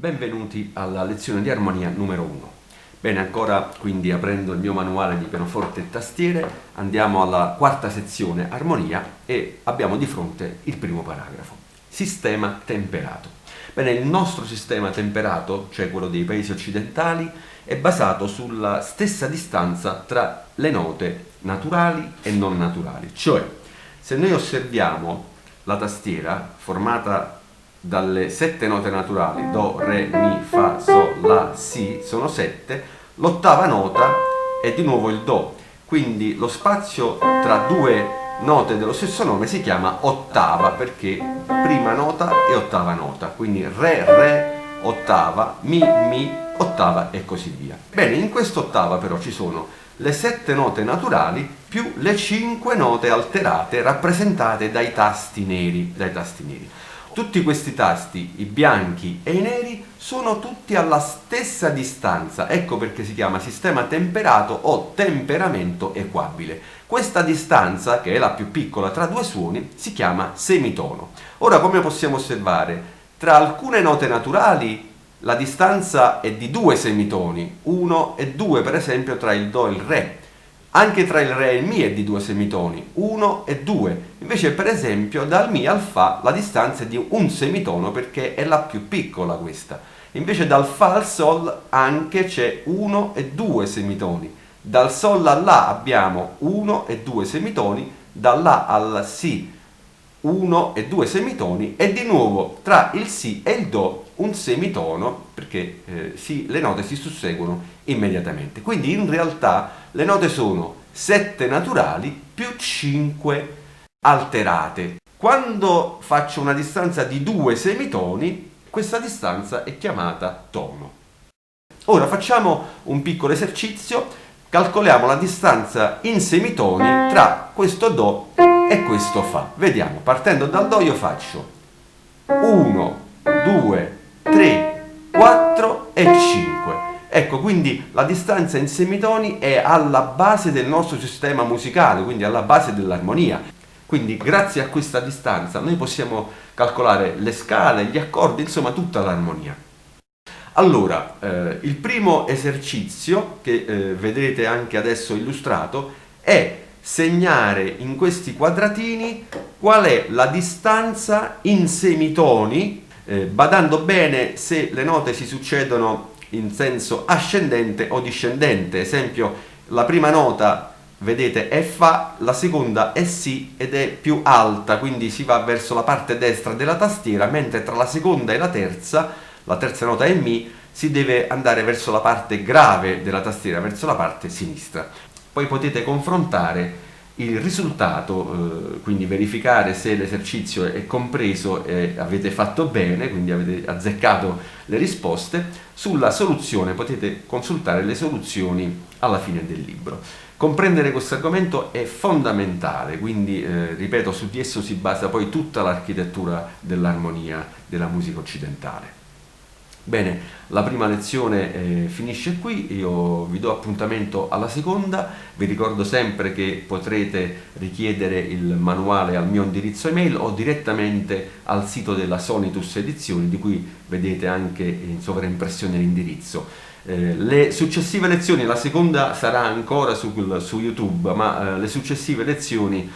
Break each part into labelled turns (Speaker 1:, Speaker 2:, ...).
Speaker 1: Benvenuti alla lezione di armonia numero 1. Bene, ancora quindi aprendo il mio manuale di pianoforte e tastiere, andiamo alla quarta sezione armonia e abbiamo di fronte il primo paragrafo. Sistema temperato. Bene, il nostro sistema temperato, cioè quello dei paesi occidentali, è basato sulla stessa distanza tra le note naturali e non naturali. Cioè, se noi osserviamo la tastiera formata dalle 7 note naturali, do, re, mi, fa, sol, la, si, sono 7, l'ottava nota è di nuovo il do, quindi lo spazio tra due note dello stesso nome si chiama ottava, perché prima nota e ottava nota, quindi re, re, ottava, mi, ottava e così via. Bene, in quest'ottava però ci sono le 7 note naturali più le 5 note alterate rappresentate dai tasti neri. Tutti questi tasti, i bianchi e i neri, sono tutti alla stessa distanza, ecco perché si chiama sistema temperato o temperamento equabile. Questa distanza, che è la più piccola tra due suoni, si chiama semitono. Ora, come possiamo osservare, tra alcune note naturali la distanza è di 2 semitoni, 1 e 2 per esempio tra il do e il re. Anche tra il re e il mi è di 2 semitoni, 1 e 2. Invece per esempio dal mi al fa la distanza è di un semitono perché è la più piccola questa. Invece dal fa al sol anche c'è 1 e 2 semitoni. Dal sol al la abbiamo 1 e 2 semitoni, dal la al si 1 e 2 semitoni e di nuovo tra il si e il do un semitono perché le note si susseguono immediatamente. Quindi in realtà le note sono 7 naturali più 5 alterate. Quando faccio una distanza di 2 semitoni, questa distanza è chiamata tono. Ora facciamo un piccolo esercizio, calcoliamo la distanza in semitoni tra questo do e questo fa. Vediamo, partendo dal do io faccio 1, 2, 3, 4 e 5. Ecco, quindi la distanza in semitoni è alla base del nostro sistema musicale, quindi alla base dell'armonia. Quindi grazie a questa distanza noi possiamo calcolare le scale, gli accordi, insomma tutta l'armonia. Allora, il primo esercizio che vedrete anche adesso illustrato è segnare in questi quadratini qual è la distanza in semitoni, badando bene se le note si succedono in senso ascendente o discendente. Esempio, la prima nota vedete è fa, la seconda è si ed è più alta, quindi si va verso la parte destra della tastiera, mentre tra la seconda e la terza nota è mi, si deve andare verso la parte grave della tastiera, verso la parte sinistra. Poi potete confrontare il risultato, quindi verificare se l'esercizio è compreso e avete fatto bene, quindi avete azzeccato le risposte. Sulla soluzione potete consultare le soluzioni alla fine del libro. Comprendere questo argomento è fondamentale, quindi ripeto, su di esso si basa poi tutta l'architettura dell'armonia della musica occidentale. Bene, la prima lezione finisce qui, io vi do appuntamento alla seconda, vi ricordo sempre che potrete richiedere il manuale al mio indirizzo email o direttamente al sito della Sonitus Edizioni, di cui vedete anche in sovraimpressione l'indirizzo. Le successive lezioni, la seconda sarà ancora su YouTube, ma le successive lezioni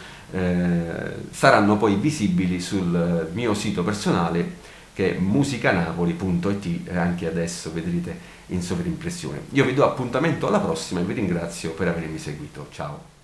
Speaker 1: saranno poi visibili sul mio sito personale, che è musicanapoli.it, anche adesso vedrete in sovraimpressione. Io vi do appuntamento alla prossima e vi ringrazio per avermi seguito. Ciao!